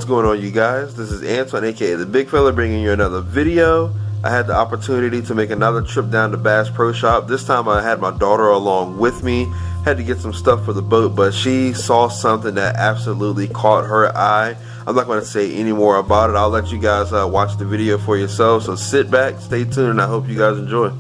going on, you guys? This is Antoine, aka the Bigfella, bringing you another video. I had the opportunity to make another trip down to Bass Pro Shop. This time I had my daughter along with me. Had to get some stuff for the boat, but she saw something that absolutely caught her eye. I'm not going to say any more about it. I'll let you guys watch the video for yourselves. So sit back, stay tuned, and I hope you guys enjoy.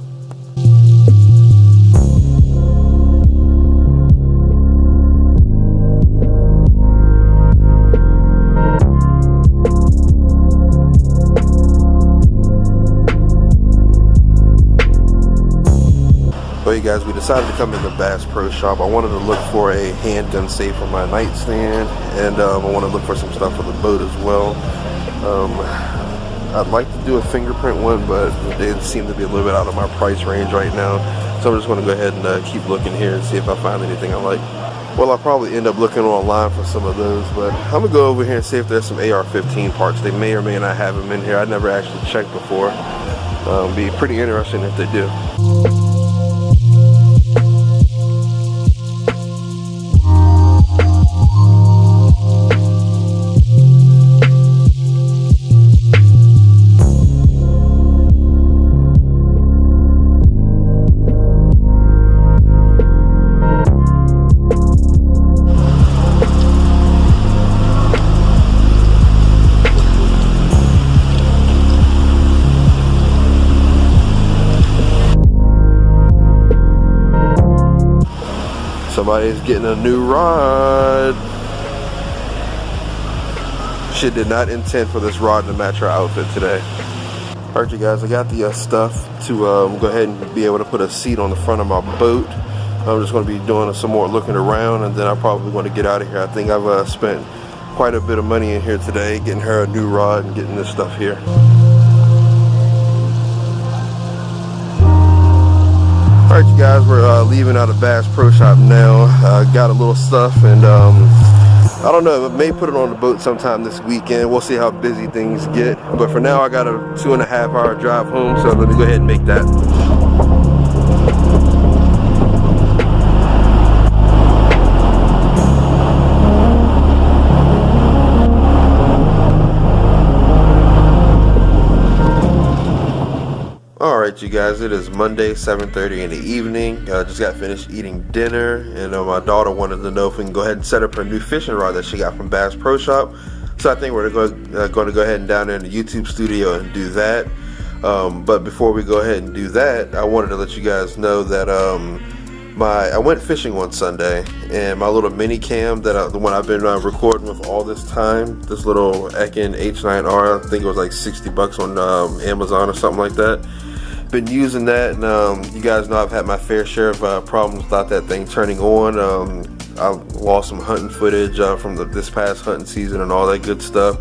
Well, you guys, we decided to come into Bass Pro Shop. I wanted to look for a handgun safe for my nightstand, and I want to look for some stuff for the boat as well. I'd like to do a fingerprint one, but they seem to be a little bit out of my price range right now. So I'm just going to go ahead and keep looking here and see if I find anything I like. Well, I'll probably end up looking online for some of those, but I'm going to go over here and see if there's some AR-15 parts. They may or may not have them in here. I never actually checked before. Be pretty interesting if they do. Somebody's getting a new rod. She did not intend for this rod to match her outfit today. Alright, you guys, I got the stuff to go ahead and be able to put a seat on the front of my boat. I'm just going to be doing some more looking around, and then I'm probably going to get out of here. I think I've spent quite a bit of money in here today, getting her a new rod and getting this stuff here. Alright, you guys, we're leaving out of Bass Pro Shop now. Got a little stuff, and I don't know, I may put it on the boat sometime this weekend. We'll see how busy things get. But for now, I got a 2.5-hour drive home, so let me go ahead and make that. Alright, you guys, it is Monday, 7:30 in the evening. Just got finished eating dinner, and my daughter wanted to know if we can go ahead and set up her new fishing rod that she got from Bass Pro Shop. So I think we're going to go ahead and down there in the YouTube studio and do that. But before we go ahead and do that, I wanted to let you guys know that I went fishing one Sunday, and my little mini cam, the one I've been recording with all this time, this little Eken H9R, I think it was like $60 on Amazon or something like that. Been using that, and you guys know I've had my fair share of problems without that thing turning on. I lost some hunting footage from this past hunting season and all that good stuff.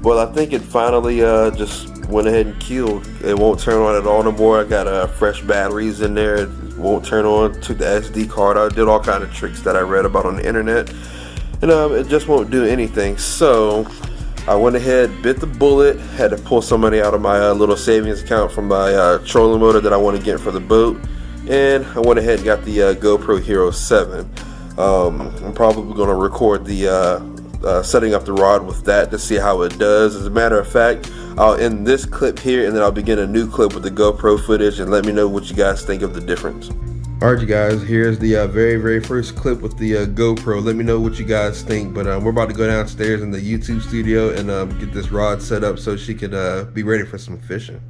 Well, I think it finally just went ahead and killed. It won't turn on at all no more. I got fresh batteries in there. It won't turn on. Took the SD card out. Did all kind of tricks that I read about on the internet, and it just won't do anything. So I went ahead, bit the bullet, had to pull some money out of my little savings account from my trolling motor that I want to get for the boat, and I went ahead and got the GoPro Hero 7. I'm probably going to record the setting up the rod with that to see how it does. As a matter of fact, I'll end this clip here, and then I'll begin a new clip with the GoPro footage, and let me know what you guys think of the difference. Alright, you guys, here's the very first clip with the GoPro. Let me know what you guys think, but we're about to go downstairs in the YouTube studio and get this rod set up so she can be ready for some fishing.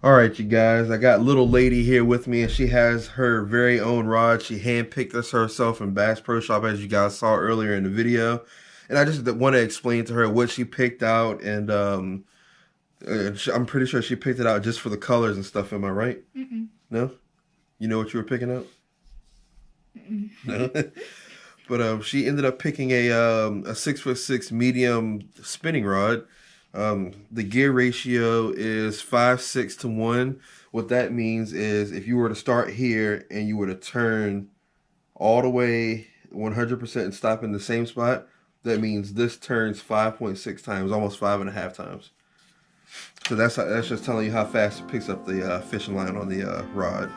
Alright, you guys, I got little lady here with me, and she has her very own rod. She handpicked this herself in Bass Pro Shop, as you guys saw earlier in the video. And I just want to explain to her what she picked out, and I'm pretty sure she picked it out just for the colors and stuff. Am I right? Mm-mm. No? You know what you were picking up? Mm-mm. No? But she ended up picking a 6'6" medium spinning rod. The gear ratio is 5:6 to 1. What that means is if you were to start here and you were to turn all the way 100% and stop in the same spot, that means this turns 5.6 times, almost 5.5 times. So that's just telling you how fast it picks up the fishing line on the rod.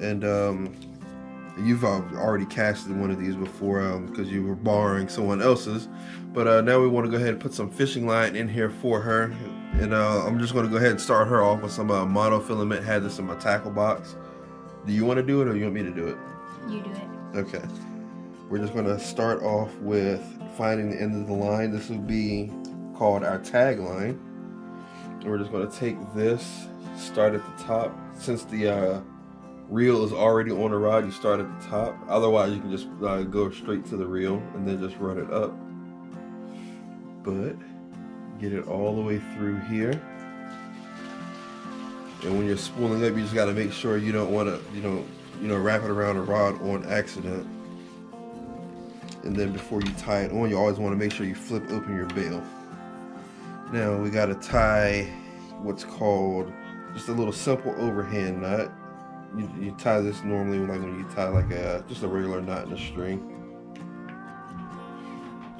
And You've already casted one of these before because you were borrowing someone else's. But now we want to go ahead and put some fishing line in here for her. And I'm just going to go ahead and start her off with some monofilament. Had this in my tackle box. Do you want to do it or you want me to do it? You do it. Okay. We're just going to start off with finding the end of the line. This will be called our tag line. And we're just going to take this, start at the top. Since the reel is already on the rod, you start at the top. Otherwise, you can just go straight to the reel and then just run it up. But get it all the way through here. And when you're spooling up, you just got to make sure you don't want to, wrap it around the rod on accident. And then before you tie it on, you always want to make sure you flip open your bail. Now we got to tie what's called just a little simple overhand knot. You tie this normally like when you tie like just a regular knot in a string.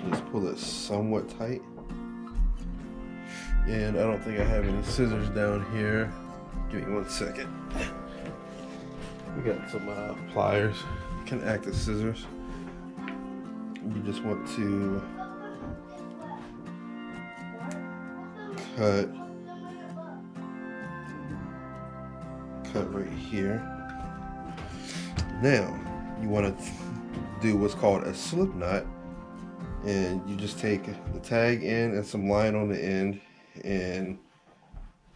Just pull it somewhat tight. And I don't think I have any scissors down here. Give me 1 second. We got some pliers. Can act as scissors. You just want to cut right here. Now you want to do what's called a slip knot, and you just take the tag in and some line on the end and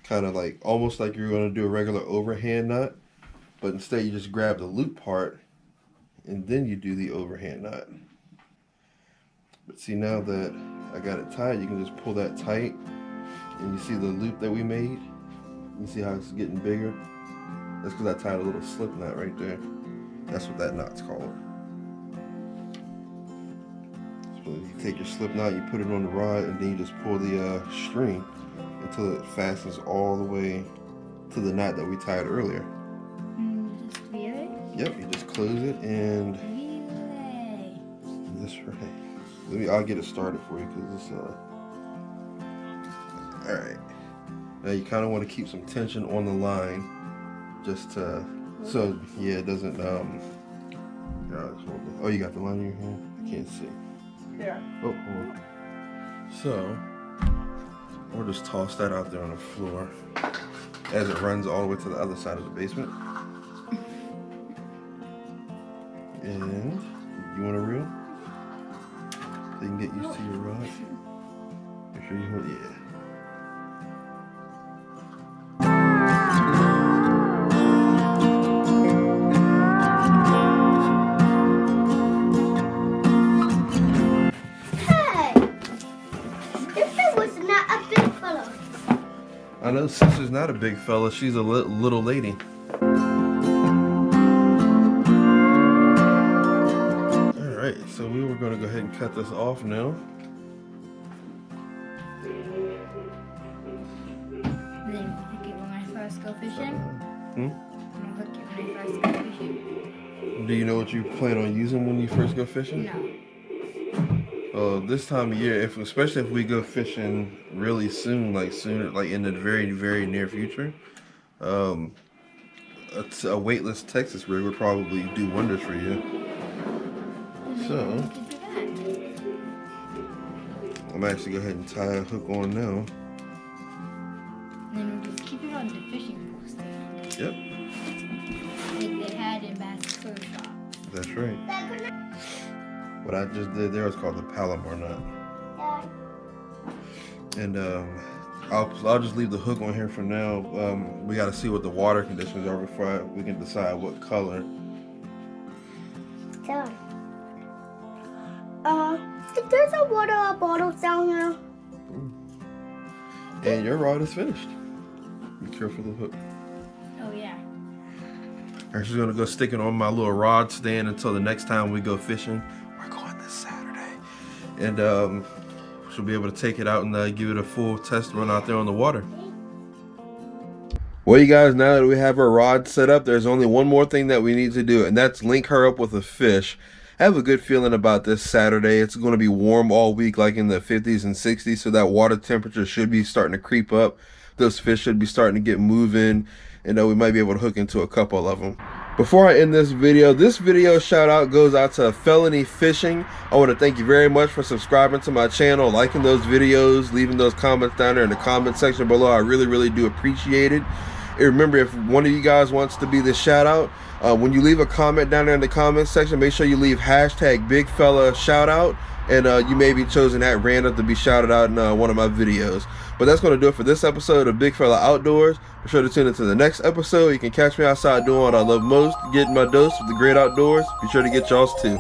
kind of like almost like you're going to do a regular overhand knot, but instead you just grab the loop part and then you do the overhand knot. But see, now that I got it tied, you can just pull that tight and you see the loop that we made. You see how it's getting bigger? That's because I tied a little slip knot right there. That's what that knot's called. So you take your slip knot, you put it on the rod, and then you just pull the string until it fastens all the way to the knot that we tied earlier. Just relay? Yep, you just close it and Relay. that's right. I'll get it started for you because it's all right. Now you kind of want to keep some tension on the line, just to so yeah, it doesn't oh, you got the line in your hand? I can't see. Yeah. Oh, hold on. So we'll just toss that out there on the floor as it runs all the way to the other side of the basement. And you want a reel? So you can get used to your rod. Make sure you hold, yeah. I know sister's not a big fella, she's a little lady. Alright, so we were going to go ahead and cut this off now. Then hook it when I first go fishing? Hmm? I'm gonna hook it when I first go fishing. Do you know what you plan on using when you first go fishing? No. This time of year, especially if we go fishing really soon, like in the very, very near future, a weightless Texas rig would probably do wonders for you. So, I'm actually go ahead and tie a hook on now. And then we'll just keep it on the fishing pole stand. Yep. Like they had in Bass Pro Shop. That's right. What I just did there was called the Palomar knot. And I'll just leave the hook on here for now. We got to see what the water conditions are before we can decide what color. Dad, there's a water bottle down here. And your rod is finished. Be careful of the hook. Oh yeah. I'm just gonna go stick it on my little rod stand until the next time we go fishing. We're going this Saturday, and she'll be able to take it out and give it a full test run out there on the water. Well, you guys, now that we have our rod set up, there's only one more thing that we need to do, and that's link her up with a fish. I have a good feeling about this Saturday. It's going to be warm all week, like in the 50s and 60s, so that water temperature should be starting to creep up. Those fish should be starting to get moving, and we might be able to hook into a couple of them. Before I end this video shout out goes out to Felony Fishing. I want to thank you very much for subscribing to my channel, liking those videos, leaving those comments down there in the comment section below. I really do appreciate it. And remember, if one of you guys wants to be the shout out, when you leave a comment down there in the comment section, make sure you leave hashtag Bigfella shout out, and you may be chosen at random to be shouted out in one of my videos. But that's going to do it for this episode of Bigfella Outdoors. Be sure to tune into the next episode. You can catch me outside doing what I love most, getting my dose of the great outdoors. Be sure to get y'all's too.